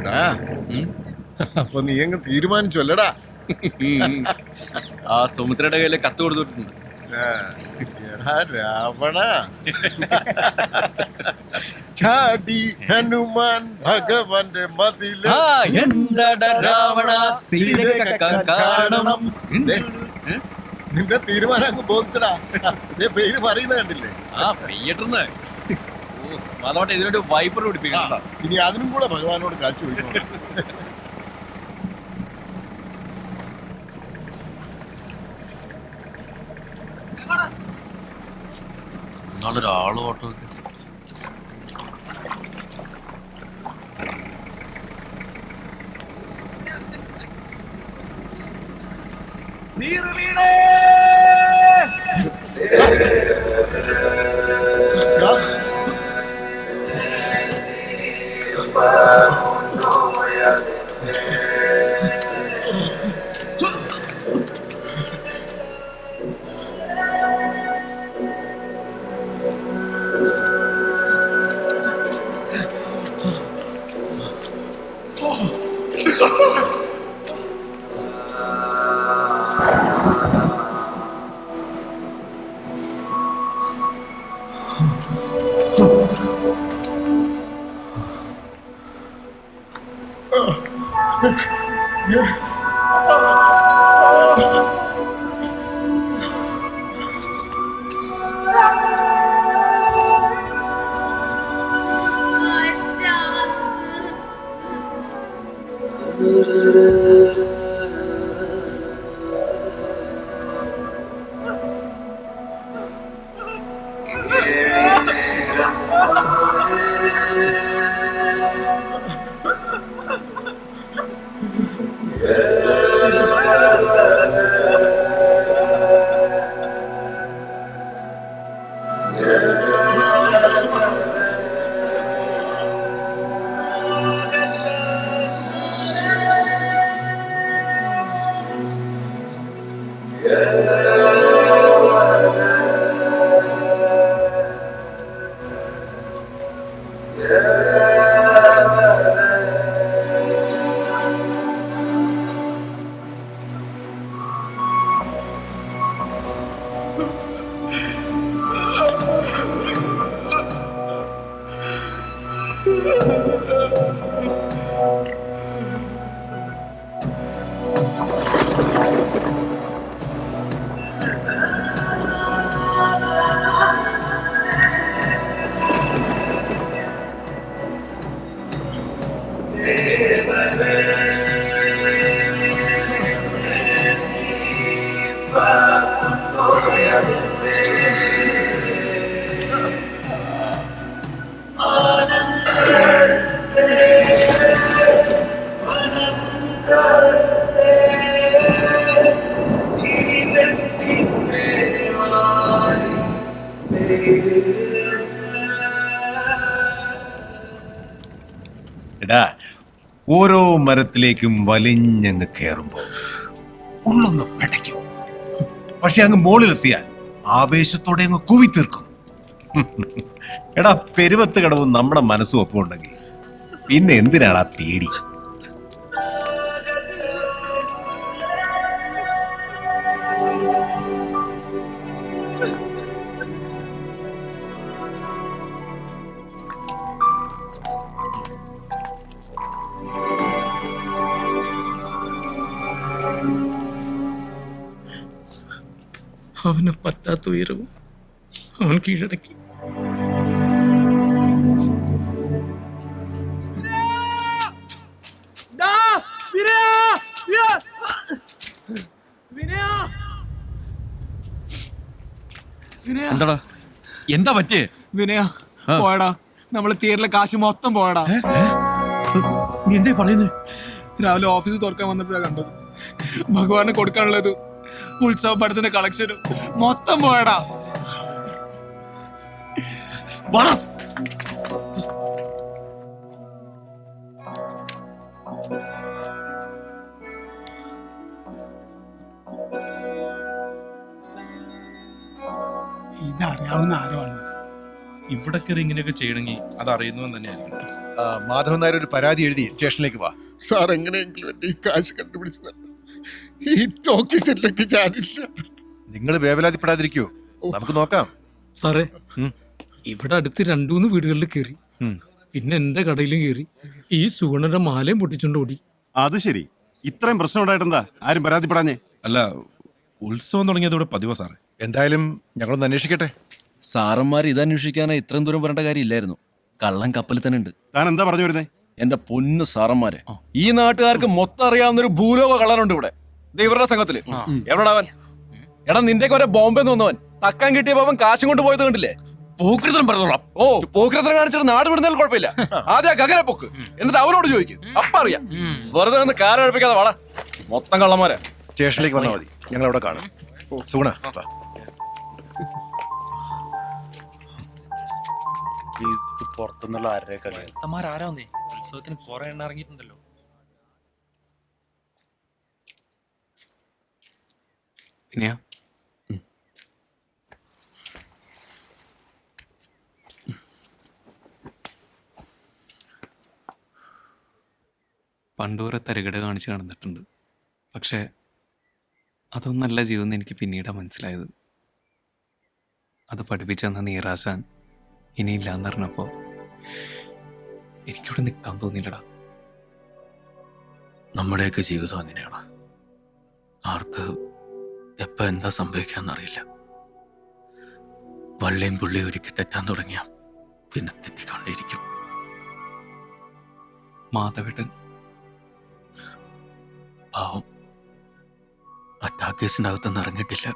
എടാ അപ്പൊ നീ അങ്ങ് തീരുമാനിച്ചു അല്ലടാ? ആ സുമിത്രയുടെ കയ്യില് കത്ത് കൊടുത്തിട്ടുണ്ട്. എടാ രാവണ, ചാടി ഹനുമാൻ ഭഗവാന്റെ മതില് രാവണ കാണണം. നിന്റെ തീരുമാനം അങ്ങ് ബോധിച്ചടാ. പേര് പറയുന്നത് കണ്ടില്ലേ? പെയ്യട്ടെന്ന് അതോട്ടെ ഇതിനൊരു വൈപ്പർ പിടിപ്പിക്കണ്ട. ഇനി അതിനും കൂടെ ഭഗവാനോട് കാശ് ചോദിക്കണം. നാളൊരാള് ഓട്ടോ എടാ, ഓരോ മരത്തിലേക്കും വലിഞ്ഞങ്ങ് കയറുമ്പോ ഉള്ളൊന്ന് പെടയ്ക്കും. പക്ഷെ അങ്ങ് മുകളിലെത്തിയാൽ ആവേശത്തോടെ അങ്ങ് കൂവിത്തീർക്കും. എടാ, പെരുവത്ത് കടവും നമ്മുടെ മനസ്സും ഒപ്പം ഉണ്ടെങ്കിൽ പിന്നെ എന്തിനാടാ പേടി? അവന് പറ്റാത്ത ഉയരവും അവൻ കീഴടക്കി. എന്താടാ, എന്താ പറ്റിയേ? വിനയ പോയടാ, നമ്മള് തിയേറ്ററിലെ കാശ് മൊത്തം പോയടാ. നീ എന്തേ പറയുന്നത്? രാവിലെ ഓഫീസ് തുറക്കാൻ വന്നപ്പോഴാണ് കണ്ടത്. ഭഗവാന് കൊടുക്കാനുള്ളത് ഉത്സവ പടത്തിന്റെ കളക്ഷനും മൊത്തം പോയടാ. ഇതറിയാവുന്ന ആരോ ആണ്. ഇവിടെ കയറി ഇങ്ങനെയൊക്കെ ചെയ്യണമെങ്കിൽ അത് അറിയുന്നവൻ തന്നെയായിരിക്കും. മാധവൻ നായർ ഒരു പരാതി എഴുതി സ്റ്റേഷനിലേക്ക് വാ. സാർ എങ്ങനെയെങ്കിലും എന്റെ ഈ കാശ് കണ്ടുപിടിച്ചു തരണം. ഈ ടോക്കീസിലേക്ക് ഞാനില്ല. നിങ്ങൾ വേവലാതിപ്പെടാതിരിക്കൂ, നമുക്ക് നോക്കാം. സാറേ, ഇവിടെ അടുത്ത് 2-3 വീടുകളിൽ കയറി, പിന്നെ എന്റെ കടയിലും കയറി. ഈ സുഗുണന്റെ മാലയും പൊട്ടിച്ചോണ്ട് ഓടി. അത് ശരി, ഇത്രയും പ്രശ്നം ഉണ്ടായിട്ടെന്താ ആരും പരാതിപ്പെടാഞ്ഞേ? അല്ല, ഉത്സവം തുടങ്ങിയത് ഇവിടെ പതിവാ സാറേ. എന്തായാലും ഞങ്ങളൊന്ന് അന്വേഷിക്കട്ടെ. സാറന്മാർ ഇതന്വേഷിക്കാനായി ഇത്രയും ദൂരം വരേണ്ട കാര്യമില്ലായിരുന്നു. കള്ളൻ കപ്പലിൽ തന്നെ ഉണ്ട്. താൻ എന്താ പറഞ്ഞു വരുന്നേ? എന്റെ പൊന്നു സാറന്മാരെ, ഈ നാട്ടുകാർക്ക് മൊത്തം അറിയാവുന്ന ഒരു ഭൂലോക കള്ളനുണ്ട് ഇവിടെ. ദേ ഇവരുടെ സംഘത്തില്. എവിടെടാ അവൻ? എടാ, നിന്റെയൊക്കെ ഒരേ ബോംബെ വന്നവൻ തക്കാൻ കിട്ടിയപ്പോ അവൻ കാശും കൊണ്ട് പോയത് കണ്ടില്ലേ? പോക്കൃതം പറഞ്ഞോളാം. ഓ, പോക്കരത്തരം കാണിച്ചിട്ട് നാട് വിടുന്നതിൽ കുഴപ്പമില്ല. ആദ്യം ഗഗനെ പൊക്ക്, എന്നിട്ട് അവനോട് ചോദിക്കും, അപ്പ അറിയാം. വെറുതെ നിന്ന് കാരം അടുപ്പിക്കാതെ വാടാ, മൊത്തം കള്ളന്മാരെ. സ്റ്റേഷനിലേക്ക് വന്നാൽ മതി, ഞങ്ങൾ അവിടെ കാണും. സുഗുണ വാ. പുറത്തുനിന്നുള്ള ആരുടെ കളി? ആരാന്നേ ഉത്സവത്തിന് കുറെ എണ്ണ ഇറങ്ങിയിട്ടുണ്ടല്ലോ. പിന്നെയാ പണ്ടൂരെ തരികട കാണിച്ച് നടന്നിട്ടുണ്ട്. പക്ഷേ അതൊന്നല്ല ജീവിതം എനിക്ക് പിന്നീടാണ് മനസ്സിലായത്. അത് പഠിപ്പിച്ചെന്ന നീറാശാൻ ഇനിയില്ലാന്ന് പറഞ്ഞപ്പോൾ എനിക്കിവിടെ നിൽക്കാൻ തോന്നിയില്ലടാ. നമ്മുടെയൊക്കെ ജീവിതം അങ്ങനെയാണ്. ആർക്ക് എപ്പോൾ എന്താ സംഭവിക്കാന്നറിയില്ല. വള്ളിയും പുള്ളിയും ഒരുക്കി തെറ്റാൻ തുടങ്ങിയ പിന്നെ തെറ്റിക്കൊണ്ടേയിരിക്കും. മാധവേട്ടൻ പാവം ആ ടാക്കേസിൻ്റെ അകത്തൊന്നും ഇറങ്ങിയിട്ടില്ല.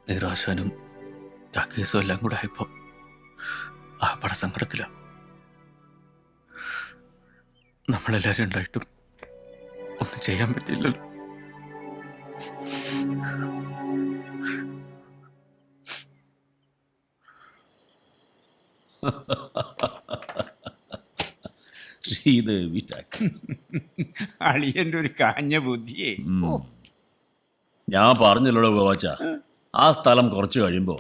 നിരാശാനും ടാക്കേസും എല്ലാം കൂടെ ആയപ്പോ ആ പട സങ്കടത്തില. നമ്മളെല്ലാവരും ഉണ്ടായിട്ടും ഒന്നും ചെയ്യാൻ പറ്റില്ലല്ലോ. ശ്രീദേവി അളിയന്റെ ഒരു കാഞ്ഞ ബുദ്ധിയെ. ഞാൻ പറഞ്ഞല്ലോ ഗോവാച്ച, ആ സ്ഥലം കുറച്ച് കഴിയുമ്പോ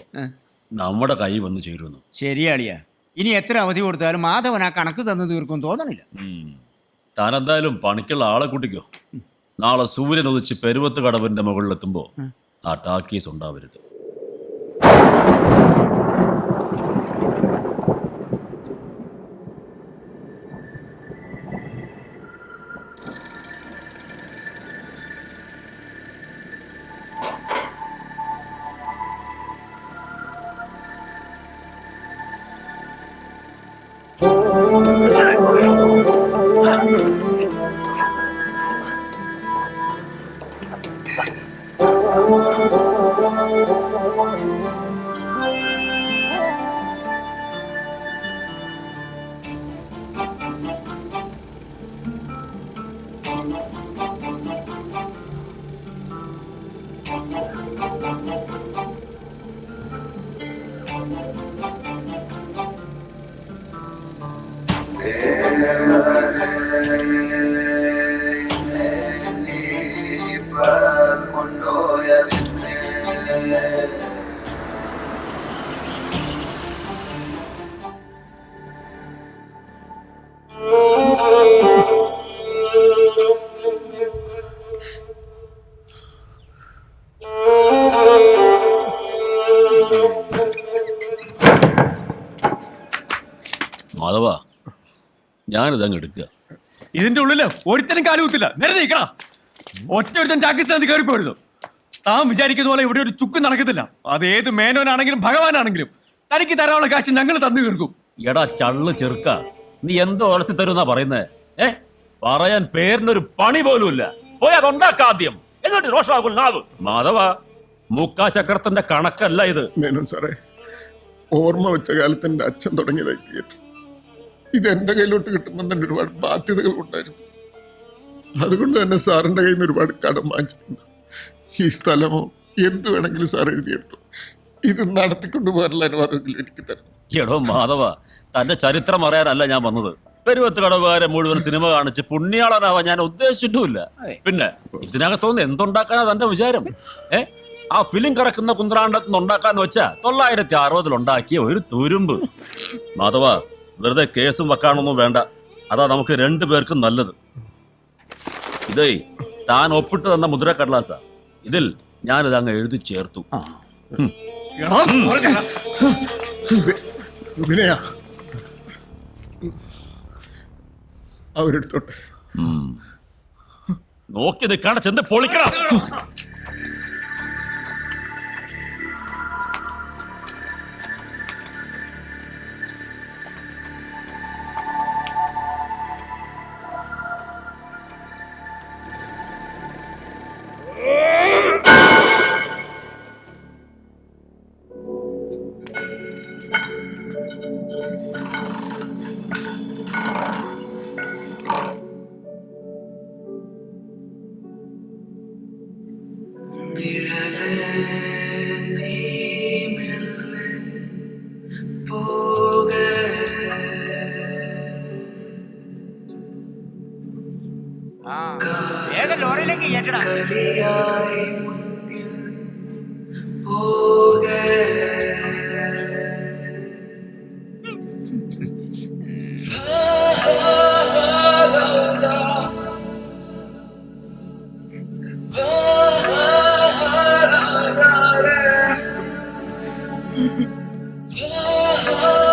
നമ്മുടെ കൈ വന്ന് ചേരുന്നു. ശരിയാളിയാ, ഇനി എത്ര അവധി കൊടുത്താലും മാധവൻ ആ കണക്ക് തന്നു തീർക്കും തോന്നണില്ല. താനെന്തായാലും പണിക്കുള്ള ആളെ കൂട്ടിക്കോ. നാളെ സൂര്യൻ ഉദിച്ച് പെരുവത്ത് കടവിന്റെ മുകളിലെത്തുമ്പോ ആ ടാക്കീസ് ഉണ്ടാവരുത്. മാധവ, ഞാനിതങ്ങ് എടുക്കുക. ഇതിന്റെ ഉള്ളില് ഒരുത്തനും കാലുകുത്തില്ല. നേരെ നീക്കണ ഒറ്റ ഒരുത്തൻ പാകിസ്ഥാനിൽ കയറിപ്പോയിരുന്നു. താൻ വിചാരിക്കുന്ന പോലെ ഇവിടെ ഒരു ചുക്കും നടക്കത്തില്ല. അത് ഏത് മേനോനാണെങ്കിലും ഭഗവാനാണെങ്കിലും തനിക്ക് തരാനുള്ള കാശ് ഞങ്ങൾ തന്നു തീർക്കും. എടാ ചള്ളു ചെറുക്ക, നീ എന്തോ വളർത്തി തരുന്നാ പറയുന്നത്? പറയാൻ പേരിനൊരു പണി പോലുമില്ല. പോയി അതുണ്ടാക്കാദ്യം, എന്നിട്ട് രോഷാകുൽ നാവ്. മാധവ, മുക്കാ ചക്രത്തിന്റെ കണക്കല്ല ഇത്. മേനോൻ സാറേ, ഓർമ്മ വെച്ച കാലത്ത് എൻ്റെ അച്ഛൻ തുടങ്ങിയതായി തിയേറ്റർ. ഇത് എൻ്റെ കയ്യിലോട്ട് കിട്ടുമ്പോൾ തന്നെ ഒരുപാട് ബാധ്യതകൾ ഉണ്ടായിരുന്നു. അതുകൊണ്ട് തന്നെ സാറിൻ്റെ കയ്യിൽ നിന്ന് ഒരുപാട് കടം വാങ്ങിച്ചിട്ടുണ്ട്. ഈ സ്ഥലമോ എന്ത് വേണമെങ്കിലും സാർ എഴുതിയെടുത്തു. ഇത് നടത്തിക്കൊണ്ടു പോകാനുള്ള അനുവാദമെങ്കിലും എനിക്ക് തരണം. എടോ മാധവ, തന്റെ ചരിത്രം അറിയാനല്ല ഞാൻ വന്നത്. പെരുവത്ത് കടവുകാരെ മുഴുവൻ സിനിമ കാണിച്ച് പുണ്യാളനാവാൻ ഞാൻ ഉദ്ദേശിച്ചിട്ടുമില്ല. പിന്നെ ഇതിനകത്തോന്ന് എന്തുണ്ടാക്കാനാ തന്റെ വിചാരം? ആ ഫിലിം കറക്കുന്ന കുന്ത്രാണ്ടത്ത് ഉണ്ടാക്കാന്ന് വെച്ചാ 960 ഉണ്ടാക്കിയ ഒരു തുരുമ്പ്. മാധവ, വെറുതെ കേസും വെക്കാനൊന്നും വേണ്ട. അതാ നമുക്ക് രണ്ടുപേർക്കും നല്ലത്. ഇതേ താൻ ഒപ്പിട്ട് തന്ന മുദ്രക്കടലാസ. ഇതിൽ ഞാനിത് അങ്ങ് എഴുതി ചേർത്തു. വിനയ അവരെടുത്തോട്ടെ. നോക്കി നിൽക്കാണ്ട് ചെന്ന് പൊളിക്കണം. ഏത് ലോറിയിലേക്ക് കേട്ടടാ? Oh